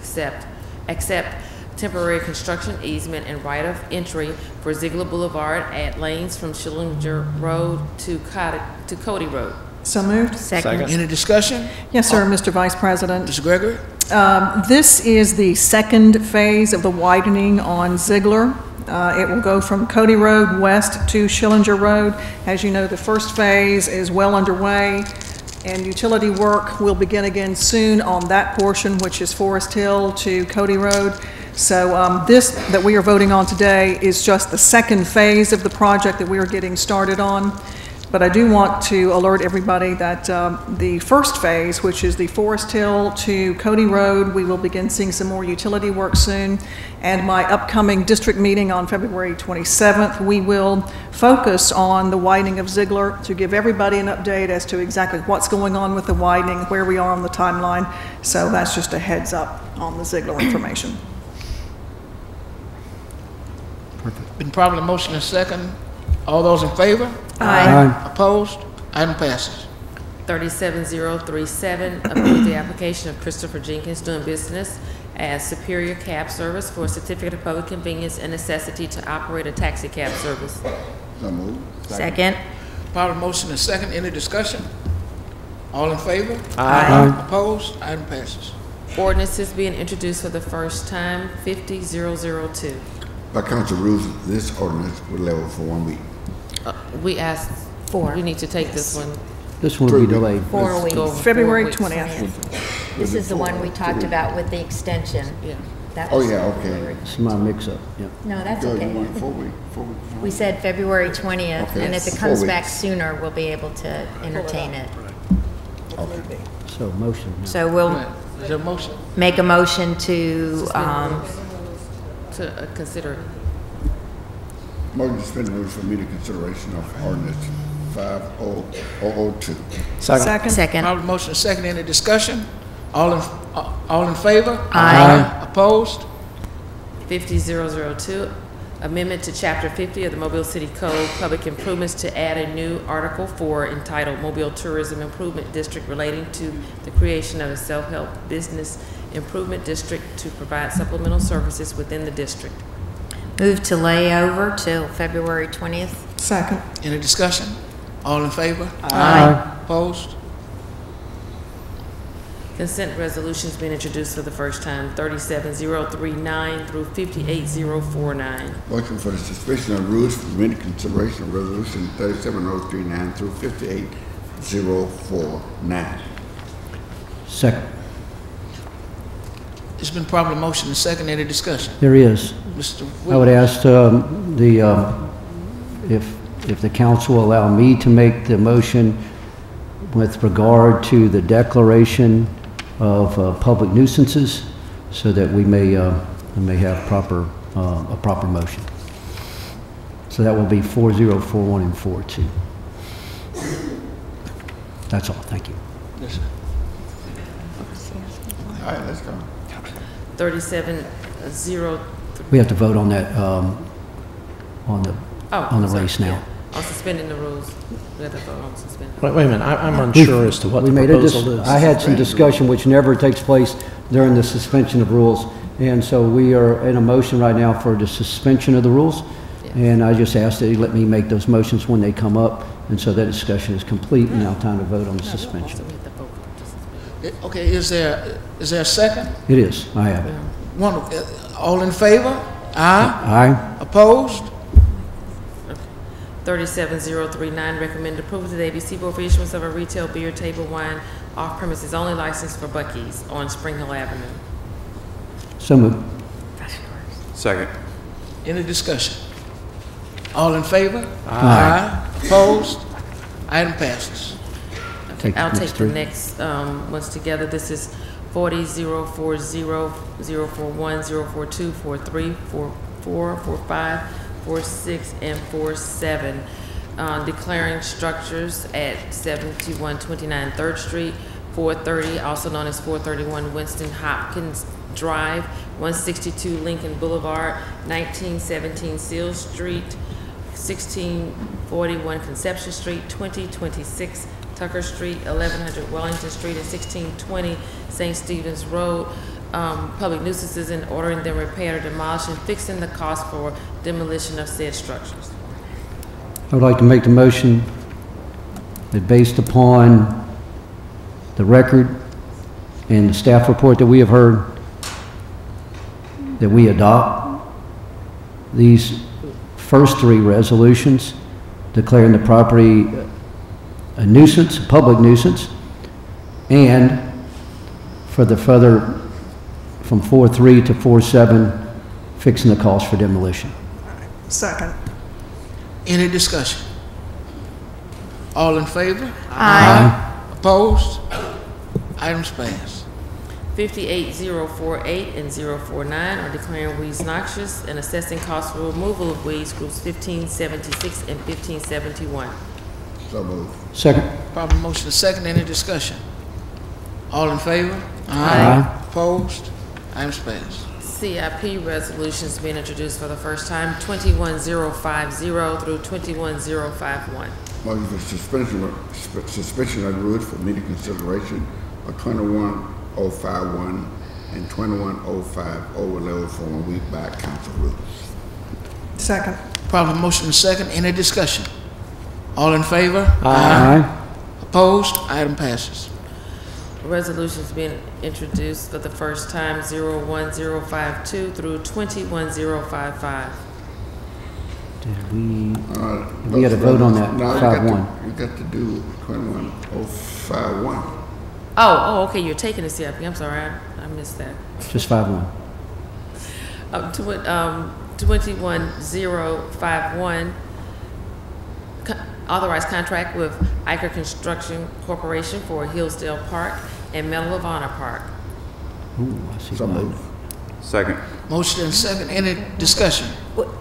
accept temporary construction easement and right of entry for Ziegler Boulevard at lanes from Schillinger Road to Cody Road. So moved. Second. Any discussion? Yes, sir, Mr. Vice President. Mr. Gregory? This is the second phase of the widening on Ziegler. It will go from Cody Road west to Schillinger Road. As you know, the first phase is well underway, and utility work will begin again soon on that portion, which is Forest Hill to Cody Road. So this that we are voting on today is just the second phase of the project that we are getting started on. But I do want to alert everybody that the first phase, which is the Forest Hill to Cody Road, we will begin seeing some more utility work soon. And my upcoming district meeting on February 27th, we will focus on the widening of Ziegler to give everybody an update as to exactly what's going on with the widening, where we are on the timeline. So that's just a heads up on the Ziegler information. Been properly motioned and second. All those in favor? Aye. Opposed? Item passes. 37037, approve the application of Christopher Jenkins doing business as Superior Cab Service for a certificate of public convenience and necessity to operate a taxi cab service. So moved. Second. Properly motioned and second. Any discussion? All in favor? Aye. Opposed? Item passes. Ordinances being introduced for the first time, 50002. By council rules, this ordinance will level for 1 week. We asked, we need to take this one. This one will be delayed. 4 weeks. Go February 4 weeks. 20th. This is the one we talked about with the extension. Yeah. That Oh, was yeah, okay. February. It's my mix-up, yeah. No, that's Good, okay. you want 4 weeks? We said February 20th, Okay, and if it 4 comes back weeks. sooner, we'll be able to entertain it. So motion. yeah. So we'll Is there a motion? make a motion to, consider. Motion to suspend the rules for immediate consideration of ordinance 5002. Second. second. Proper motion and second. Any discussion? All in favor? Aye. Opposed? 50002, amendment to Chapter 50 of the Mobile City Code, Public Improvements, to add a new Article 4 entitled Mobile Tourism Improvement District relating to the creation of a self-help business improvement district to provide supplemental services within the district. Move to lay over till February 20th. Second. Any discussion? All in favor? Aye. Opposed? Consent resolutions being introduced for the first time, 37039 through 58049. Motion for the suspension of rules for immediate consideration of resolution 37039 through 58049. Second. It's been properly motion and second. Any discussion? There is. Mr. I would Williams? ask if the council will allow me to make the motion with regard to the declaration of public nuisances, so that we may have a proper motion. So that will be 4041 and 42. That's all. Thank you. Yes, sir. All right, let's go. 370. We have to vote on that on the sorry, race now. yeah. On suspending the rules. We have to vote on suspending. Wait a minute, I'm unsure as to what We the made proposal is. I had some discussion which never takes place during the suspension of rules. And so we are in a motion right now for the suspension of the rules. And I just asked that you let me make those motions when they come up. And so that discussion is complete, and now time to vote on the suspension. So we have to vote to suspend. Okay, is there a second? It is, I have it. All in favor? Aye. Aye. Opposed? 37039, recommend approval to the ABC Board for issuance of a retail beer, table wine, off-premises only license for Buc-ee's on Spring Hill Avenue. So moved. Second. Any discussion? All in favor? Aye. Opposed? Item passes. Take the I'll next take the three. next ones together. This is 40040, 041, 042, 43, 44, 45, 46, and 47. Declaring structures at 7129 3rd Street, 430, also known as 431 Winston Hopkins Drive, 162 Lincoln Boulevard, 1917 Seal Street, 1641 Conception Street, 2026 Tucker Street, 1100 Wellington Street, and 1620 St. Stephen's Road. Public nuisances and ordering them repaired or demolished and fixing the cost for demolition of said structures. I would like to make the motion that based upon the record and the staff report that we have heard, that we adopt these first three resolutions declaring the property a nuisance, a public nuisance, and for the further from 4.3 to 4.7, fixing the cost for demolition. Second. Any discussion? All in favor? Aye. Opposed? Items passed. 58048 and 049 are declaring weeds noxious and assessing costs for removal of weeds, groups 1576 and 1571. So moved. Second. Proper motion is second. Any discussion? All in favor? Aye. Opposed? Items passed. CIP resolutions being introduced for the first time, 21050 through 21051. Motion for suspension of rules for immediate consideration of 21051 and 21050 overload for 1 week by council rules. Second. Proper motion is second. Any discussion? All in favor? Aye. Opposed? Item passes. Resolutions being introduced for the first time, 01052 through 21055. Did we had to vote on that, No, 5-1. you got to do 21051. Oh, okay, you're taking the CIP. I'm sorry, I missed that. Just 5-1. 21051, authorized contract with Iker Construction Corporation for Hillsdale Park and Medal of Honor Park. Ooh, I see So why. moved. Second. Motion and second, any discussion?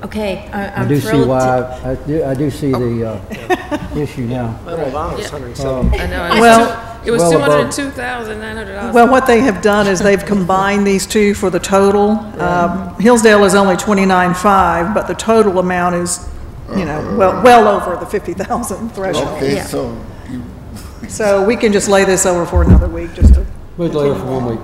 Okay, I I'm do see thrilled why, to... I do see the issue now. I know. Well- It was well above. $202,900. Well, what they have done is they've combined these two for the total. Hillsdale is only 29.5, but the total amount is, you know, well over the 50,000 threshold. Okay, Yeah. so you, So we can just lay this over for another week, just to, We'll delay it for 1 week.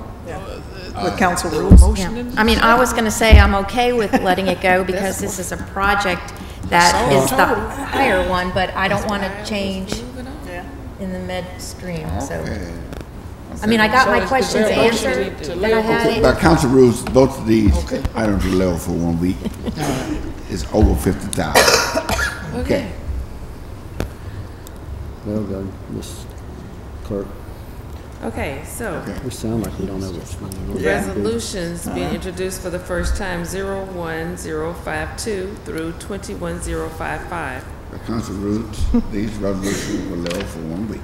with council rules. Yeah. I mean, I was going to say I'm okay with letting it go because this is a project that is the higher one, but I don't want to change in the midstream, so. I mean, I got my questions answered that I had. by council rules, both of these items are level for 1 week. It's over 50,000. Okay. Well done, Ms. Clerk. Okay, so We sound like we don't know what's going on. resolutions being introduced for the first time, 01052 through 21055. By council rules, these resolutions were level for 1 week.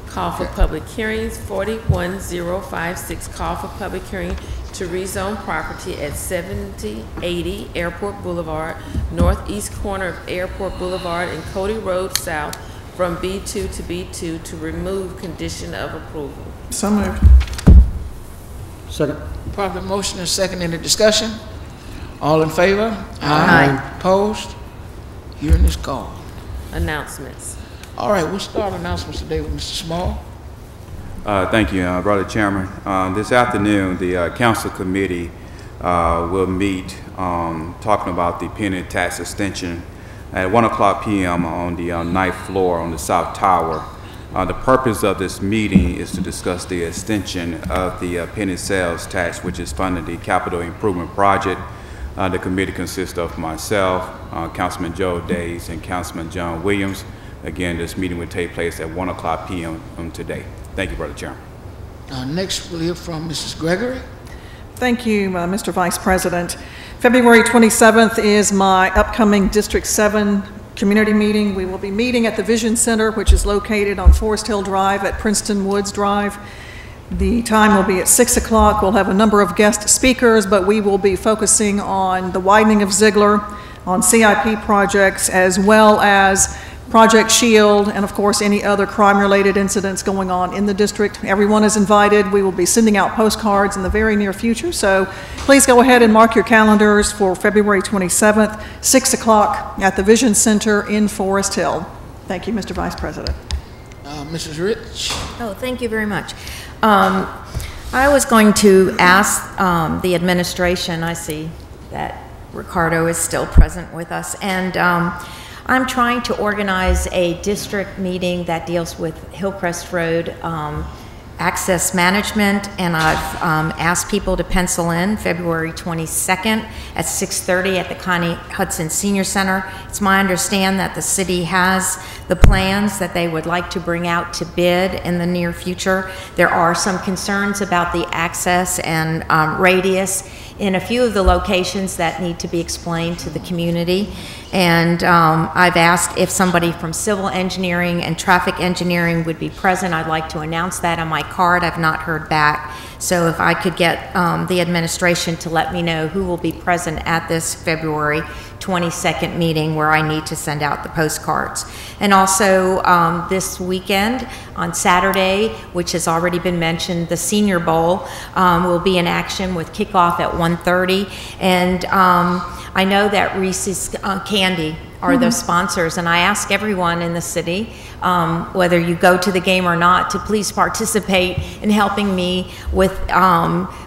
Call for public hearings, 41056, call for public hearing to rezone property at 7080 Airport Boulevard, northeast corner of Airport Boulevard and Cody Road South from B2 to B2 to remove condition of approval. So moved. Second. Proper motion and second, any discussion? All in favor? Aye. Opposed? Hearing is called. Announcements. All right, we'll start announcements today with Mr. Small. Thank you, Brother Chairman. This afternoon, the council committee will meet talking about the penny tax extension at 1:00 p.m. on the 9th floor on the South Tower. The purpose of this meeting is to discuss the extension of the penny sales tax, which is funding the capital improvement project. The committee consists of myself, Councilman Joe Days, and Councilman John Williams. Again, this meeting will take place at 1:00 p.m. today. Thank you, Brother Chairman. Next, we'll hear from Mrs. Gregory. Thank you, Mr. Vice President. February 27th is my upcoming District 7 community meeting. We will be meeting at the Vision Center, which is located on Forest Hill Drive at Princeton Woods Drive. The time will be at 6 o'clock. We'll have a number of guest speakers, but we will be focusing on the widening of Ziegler, on CIP projects, as well as Project Shield, and of course, any other crime-related incidents going on in the district. Everyone is invited. We will be sending out postcards in the very near future, so please go ahead and mark your calendars for February 27th, 6 o'clock at the Vision Center in Forest Hill. Thank you, Mr. Vice President. Mrs. Rich. Oh, thank you very much. I was going to ask the administration, I see that Ricardo is still present with us, and I'm trying to organize a district meeting that deals with Hillcrest Road access management, and I've asked people to pencil in February 22nd at 6:30 at the Connie Hudson Senior Center. It's my understanding that the city has the plans that they would like to bring out to bid in the near future. There are some concerns about the access and radius in a few of the locations that need to be explained to the community. And I've asked if somebody from civil engineering and traffic engineering would be present. I'd like to announce that on my card. I've not heard back. So if I could get the administration to let me know who will be present at this February 22nd meeting where I need to send out the postcards. And also this weekend on Saturday, which has already been mentioned, the Senior Bowl will be in action with kickoff at 1:30. And I know that Reese's Candy are the sponsors, and I ask everyone in the city, whether you go to the game or not, to please participate in helping me with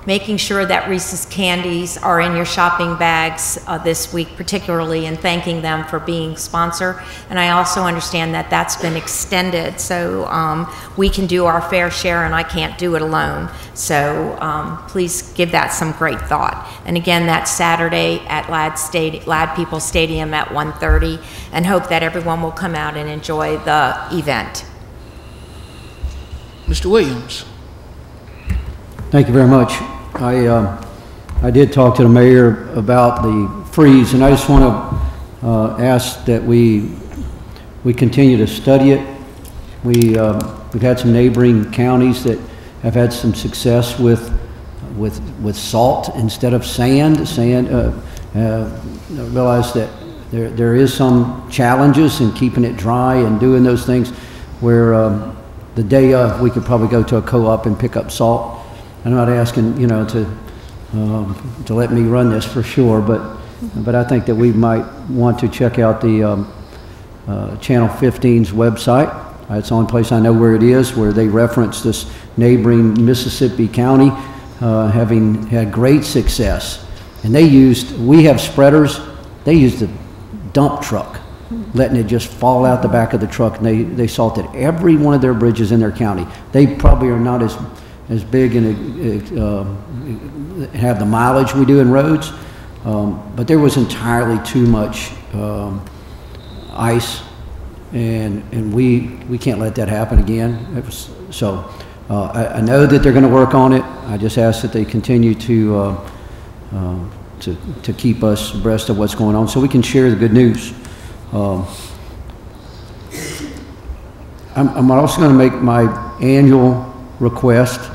making sure that Reese's Candies are in your shopping bags this week, particularly, and thanking them for being sponsor. And I also understand that that's been extended, so we can do our fair share, and I can't do it alone. So please give that some great thought. And again, that's Saturday at Ladd People Stadium at 1:30, and hope that everyone will come out and enjoy the event. Mr. Williams. Thank you very much. I did talk to the mayor about the freeze, and I just want to ask that we continue to study it. We've had some neighboring counties that have had some success with salt instead of sand. Realize that there is some challenges in keeping it dry and doing those things where the day of we could probably go to a co-op and pick up salt. I'm not asking, you know, to let me run this for sure, but I think that we might want to check out the Channel 15's website. It's the only place I know where it is, where they reference this neighboring Mississippi county having had great success. And we have spreaders, they used a dump truck, letting it just fall out the back of the truck, and they salted every one of their bridges in their county. They probably are not as big and have the mileage we do in roads, but there was entirely too much ice, and we can't let that happen again. I know that they're going to work on it. I just ask that they continue to keep us abreast of what's going on so we can share the good news. I'm also going to make my annual request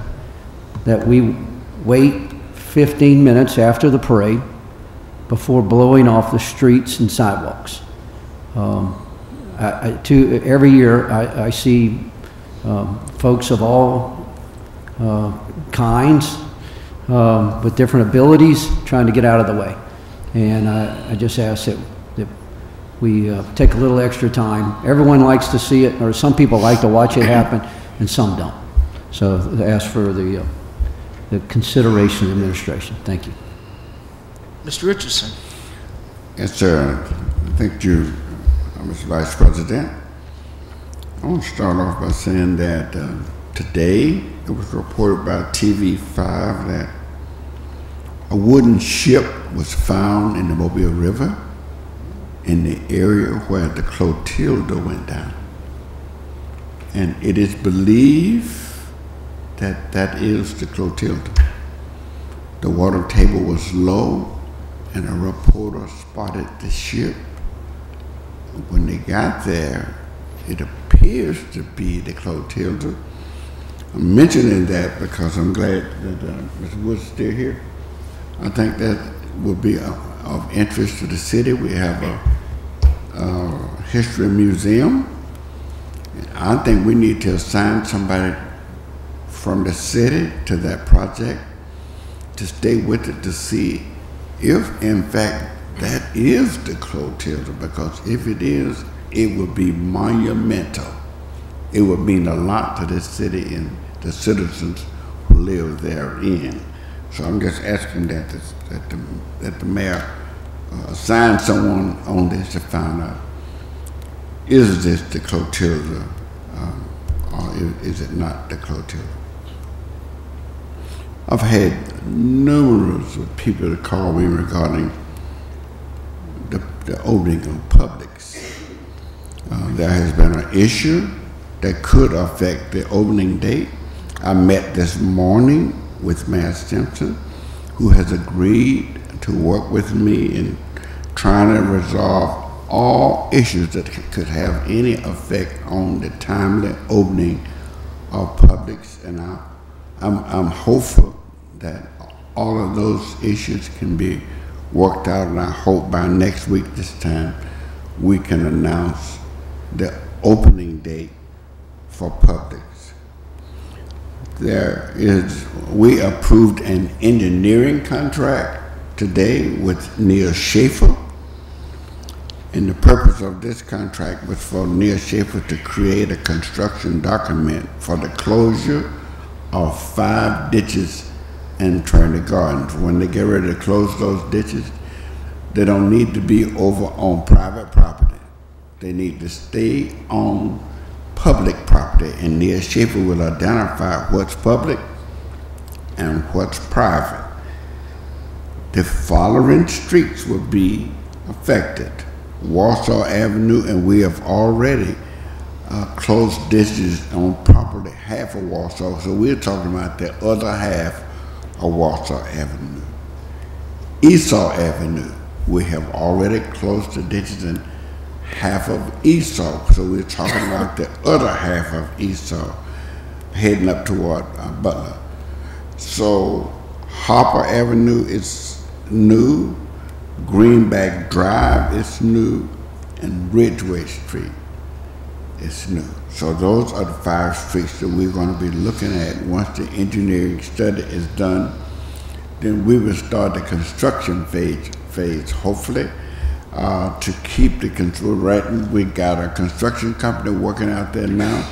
that we wait 15 minutes after the parade before blowing off the streets and sidewalks. Every year I see folks of all kinds with different abilities trying to get out of the way. And I just ask that we take a little extra time. Everyone likes to see it, or some people like to watch it happen, and some don't. So I ask for the consideration of the administration. Thank you. Mr. Richardson. Yes, sir. Thank you, Mr. Vice President. I want to start off by saying that today it was reported by TV5 that a wooden ship was found in the Mobile River in the area where the Clotilda went down. And it is believed that that is the Clotilda. The water table was low, and a reporter spotted the ship. When they got there, it appears to be the Clotilda. I'm mentioning that because I'm glad that Mr. Woods is still here. I think that will be of interest to the city. We have a history museum. I think we need to assign somebody from the city to that project to stay with it to see if, in fact, that is the Clotilda, because if it is, it would be monumental. It would mean a lot to this city and the citizens who live therein. So I'm just asking that the mayor assign someone on this to find out, is this the Clotilda or is it not the Clotilda? I've had numerous of people to call me regarding the opening of Publix. There has been an issue that could affect the opening date. I met this morning with Mayor Simpson, who has agreed to work with me in trying to resolve all issues that could have any effect on the timely opening of Publix. And I'm hopeful that all of those issues can be worked out, and I hope by next week this time we can announce the opening date for Publix. We approved an engineering contract today with Neil Schaefer, and the purpose of this contract was for Neil Schaefer to create a construction document for the closure of 5 ditches in Trinity Gardens. When they get ready to close those ditches, they don't need to be over on private property. They need to stay on public property, and Neil Schaefer will identify what's public and what's private. The following streets will be affected: Warsaw Avenue, and we have already closed ditches on probably half of Warsaw, so we're talking about the other half Owasso Avenue. Esau Avenue, we have already closed the ditches in half of Esau, so we're talking about the other half of Esau heading up toward Butler. So Harper Avenue is new, Greenback Drive is new, and Ridgeway Street is new. So those are the 5 streets that we're going to be looking at. Once the engineering study is done, then we will start the construction phase hopefully, to keep the control right. We got a construction company working out there now.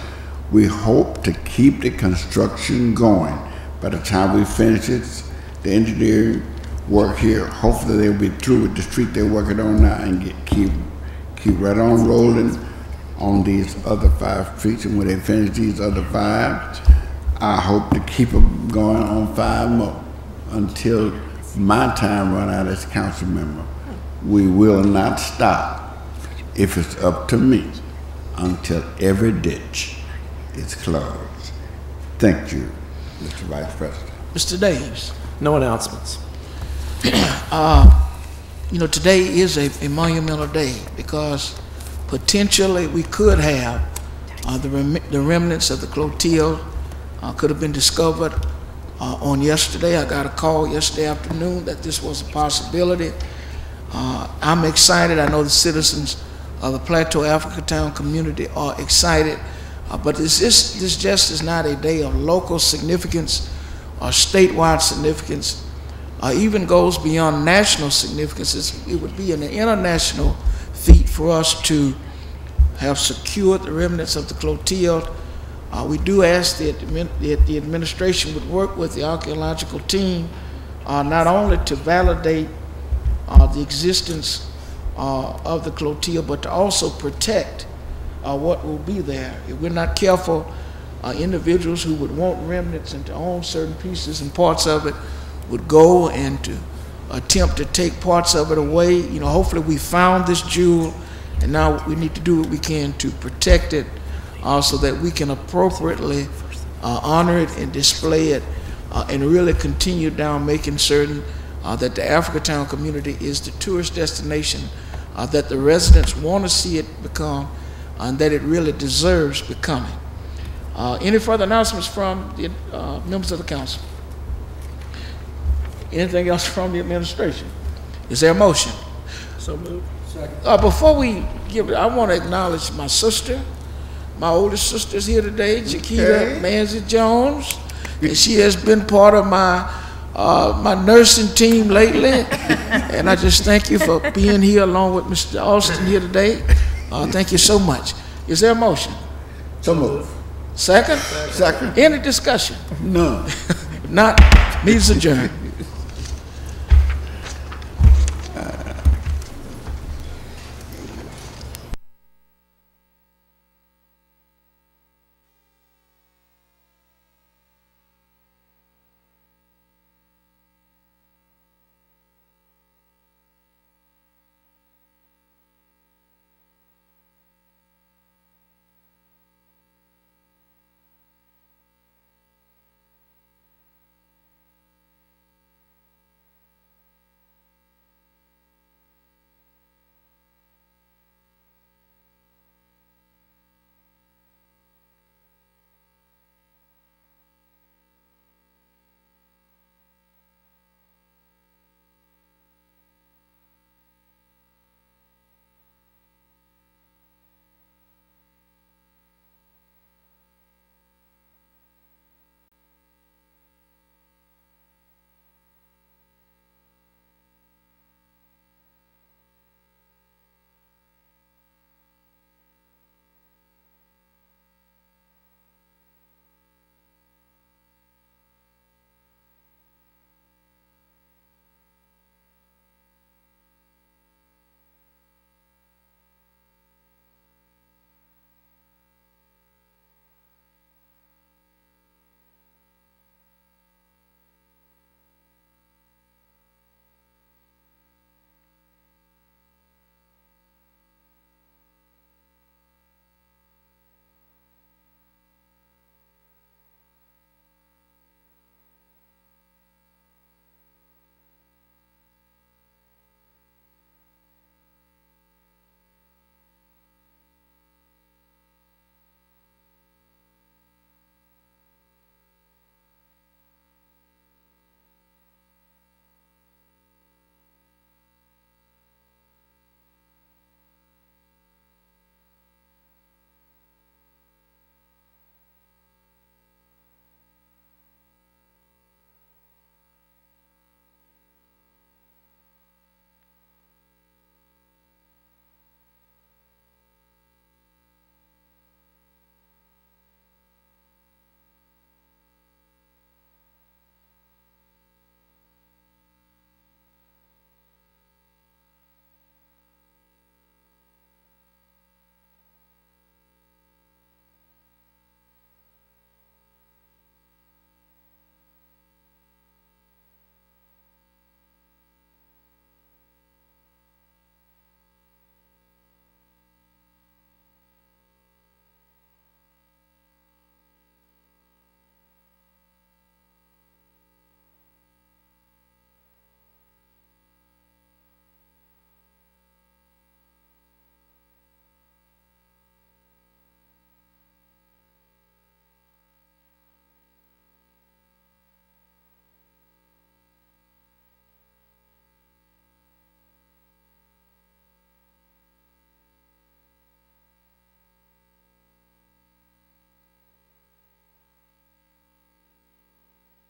We hope to keep the construction going. By the time we finish it, the engineering work here, hopefully they'll be through with the street they're working on now and keep right on rolling on these other 5 streets. And when they finish these other 5, I hope to keep them going on 5 more until my time run out as council member. We will not stop, if it's up to me, until every ditch is closed. Thank you, Mr. Vice President. Mr. Davis. No announcements. You know, today is a monumental day because potentially we could have the remnants of the Clotilde could have been discovered on yesterday. I got a call yesterday afternoon that this was a possibility. I'm excited. I know the citizens of the Plateau Africatown community are excited, but this just is not a day of local significance or statewide significance, even goes beyond national significance. It would be an international feat for us to have secured the remnants of the Clotilde. We do ask that the administration would work with the archaeological team not only to validate the existence of the Clotilde, but to also protect what will be there. If we're not careful, individuals who would want remnants and to own certain pieces and parts of it would go and to attempt to take parts of it away. You know, hopefully we found this jewel, and now we need to do what we can to protect it so that we can appropriately honor it and display it and really continue down making certain that the Africatown community is the tourist destination that the residents want to see it become and that it really deserves becoming. Any further announcements from the members of the council? Anything else from the administration? Is there a motion? So moved. Before we give it, I want to acknowledge my sister. My oldest sister is here today, Jaquita Manzi Jones, and she has been part of my nursing team lately. And I just thank you for being here along with Mr. Austin here today. Thank you so much. Is there a motion? So moved. Second? Second. Any discussion? None. If not, meeting's adjourned.